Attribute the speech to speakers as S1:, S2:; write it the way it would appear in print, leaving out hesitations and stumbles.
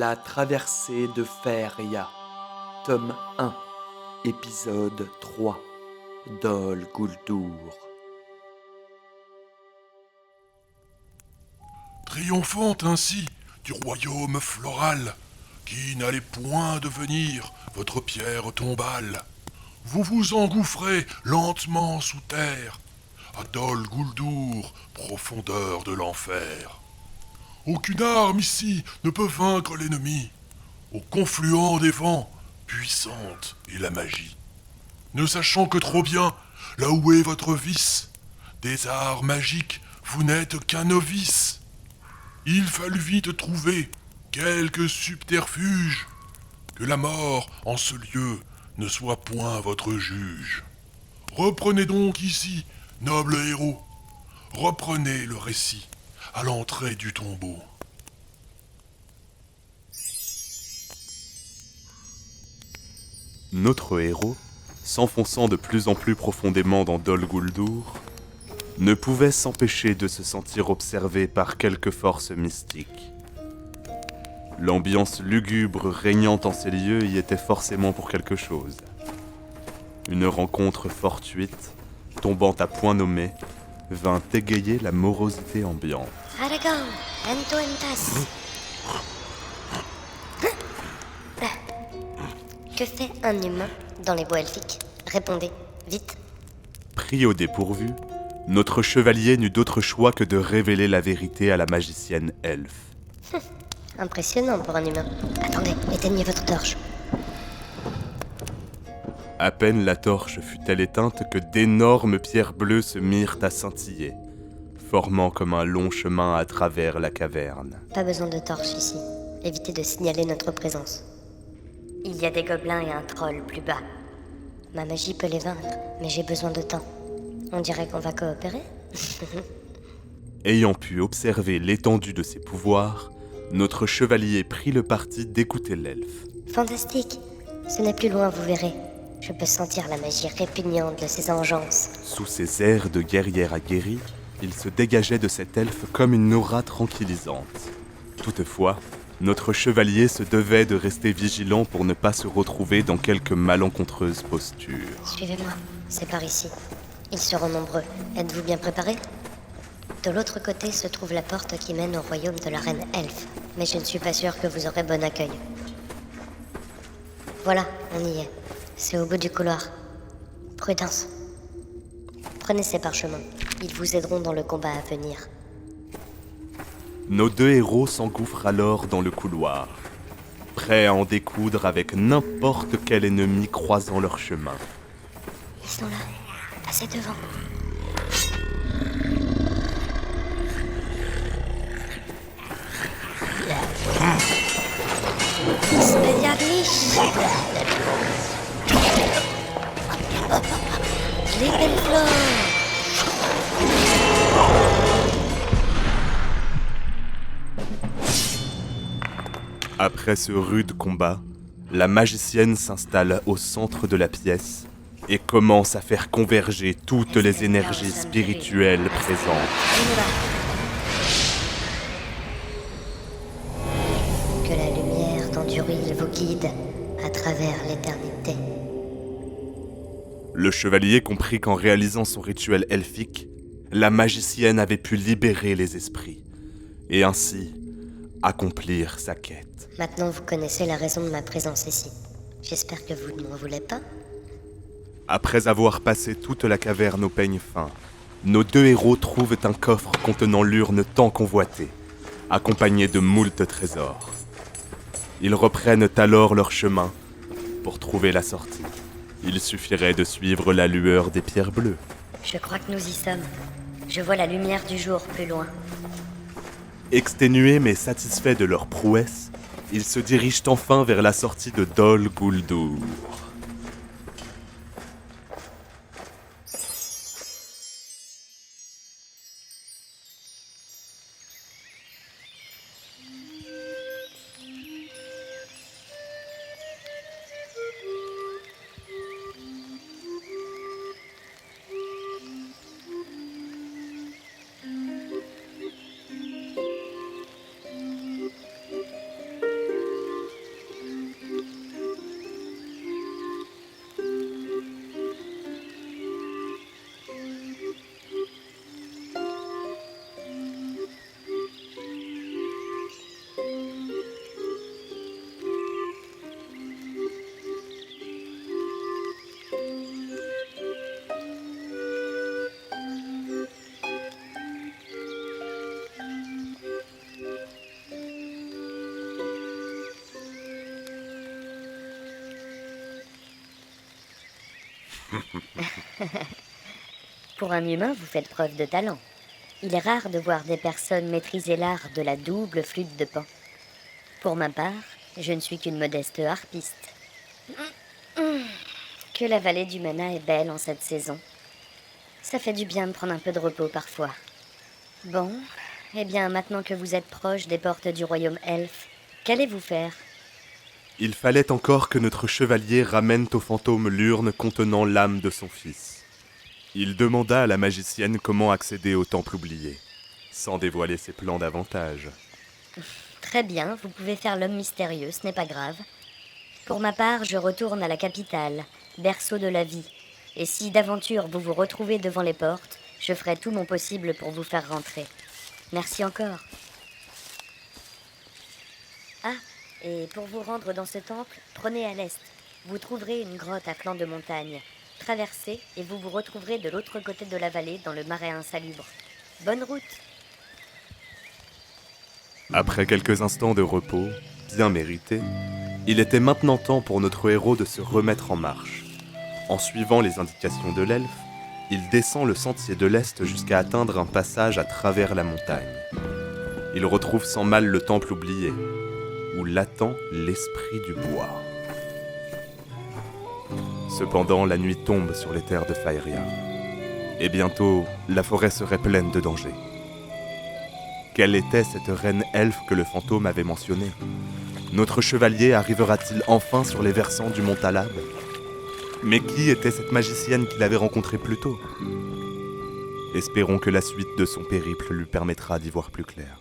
S1: La traversée de Feria, tome 1, épisode 3, Dol Guldur.
S2: Triomphante ainsi du royaume floral, qui n'allait point devenir votre pierre tombale, vous vous engouffrez lentement sous terre, à Dol Guldur, profondeur de l'enfer. Aucune arme ici ne peut vaincre l'ennemi. Au confluent des vents, puissante est la magie. Ne sachant que trop bien là où est votre vice, des arts magiques, vous n'êtes qu'un novice. Il fallut vite trouver quelques subterfuges, que la mort en ce lieu ne soit point votre juge. Reprenez donc ici, noble héros, reprenez le récit à l'entrée du tombeau.
S3: Notre héros, s'enfonçant de plus en plus profondément dans Dol Guldur, ne pouvait s'empêcher de se sentir observé par quelques forces mystiques. L'ambiance lugubre régnant en ces lieux y était forcément pour quelque chose. Une rencontre fortuite, tombant à point nommé, vint égayer la morosité ambiante.
S4: Aragorn, ento entas. Que fait un humain dans les bois elfiques? Répondez, vite.
S3: Pris au dépourvu, notre chevalier n'eut d'autre choix que de révéler la vérité à la magicienne elfe.
S4: Impressionnant pour un humain. Attendez, éteignez votre torche.
S3: À peine la torche fut-elle éteinte que d'énormes pierres bleues se mirent à scintiller, formant comme un long chemin à travers la caverne.
S4: Pas besoin de torche ici. Évitez de signaler notre présence. Il y a des gobelins et un troll plus bas. Ma magie peut les vaincre, mais j'ai besoin de temps. On dirait qu'on va coopérer?
S3: Ayant pu observer l'étendue de ses pouvoirs, notre chevalier prit le parti d'écouter l'elfe.
S4: Fantastique. Ce n'est plus loin, vous verrez. Je peux sentir la magie répugnante de ses engeances.
S3: Sous ses airs de guerrière aguerrie, il se dégageait de cet elfe comme une aura tranquillisante. Toutefois, notre chevalier se devait de rester vigilant pour ne pas se retrouver dans quelque malencontreuse posture.
S4: Suivez-moi, c'est par ici. Ils seront nombreux. Êtes-vous bien préparés? De l'autre côté se trouve la porte qui mène au royaume de la reine elfe. Mais je ne suis pas sûr que vous aurez bon accueil. Voilà, on y est. C'est au bout du couloir. Prudence. Prenez ces parchemins. Ils vous aideront dans le combat à venir.
S3: Nos deux héros s'engouffrent alors dans le couloir, prêts à en découdre avec n'importe quel ennemi croisant leur chemin.
S4: Ils sont là. Passez devant. Spediaglich. Liebenflor.
S3: Après ce rude combat, la magicienne s'installe au centre de la pièce et commence à faire converger toutes les énergies spirituelles présentes.
S4: Que la lumière d'Anduril vous guide à travers l'éternité.
S3: Le chevalier comprit qu'en réalisant son rituel elfique, la magicienne avait pu libérer les esprits et ainsi accomplir sa quête.
S4: Maintenant, vous connaissez la raison de ma présence ici. J'espère que vous ne m'en voulez pas.
S3: Après avoir passé toute la caverne au peigne fin, nos deux héros trouvent un coffre contenant l'urne tant convoitée, accompagné de moult trésors. Ils reprennent alors leur chemin pour trouver la sortie. Il suffirait de suivre la lueur des pierres bleues.
S4: Je crois que nous y sommes. Je vois la lumière du jour plus loin.
S3: Exténués mais satisfaits de leur prouesse, ils se dirigent enfin vers la sortie de Dol Guldur.
S4: Pour un humain, vous faites preuve de talent. Il est rare de voir des personnes maîtriser l'art de la double flûte de Pan. Pour ma part, je ne suis qu'une modeste harpiste. Que la vallée du Mana est belle en cette saison. Ça fait du bien de prendre un peu de repos parfois. Bon, eh bien maintenant que vous êtes proche des portes du royaume elfe, qu'allez-vous faire ?
S3: Il fallait encore que notre chevalier ramène au fantôme l'urne contenant l'âme de son fils. Il demanda à la magicienne comment accéder au temple oublié, sans dévoiler ses plans davantage.
S4: Très bien, vous pouvez faire l'homme mystérieux, ce n'est pas grave. Pour ma part, je retourne à la capitale, berceau de la vie. Et si d'aventure vous vous retrouvez devant les portes, je ferai tout mon possible pour vous faire rentrer. Merci encore. Ah, et pour vous rendre dans ce temple, prenez à l'est. Vous trouverez une grotte à flanc de montagne. Traversez et vous vous retrouverez de l'autre côté de la vallée dans le marais insalubre. Bonne route!
S3: Après quelques instants de repos, bien mérités, il était maintenant temps pour notre héros de se remettre en marche. En suivant les indications de l'elfe, il descend le sentier de l'Est jusqu'à atteindre un passage à travers la montagne. Il retrouve sans mal le temple oublié, où l'attend l'esprit du bois. Cependant, la nuit tombe sur les terres de Faeria, et bientôt, la forêt serait pleine de dangers. Quelle était cette reine elfe que le fantôme avait mentionnée ? Notre chevalier arrivera-t-il enfin sur les versants du mont Talab ? Mais qui était cette magicienne qu'il avait rencontrée plus tôt ? Espérons que la suite de son périple lui permettra d'y voir plus clair.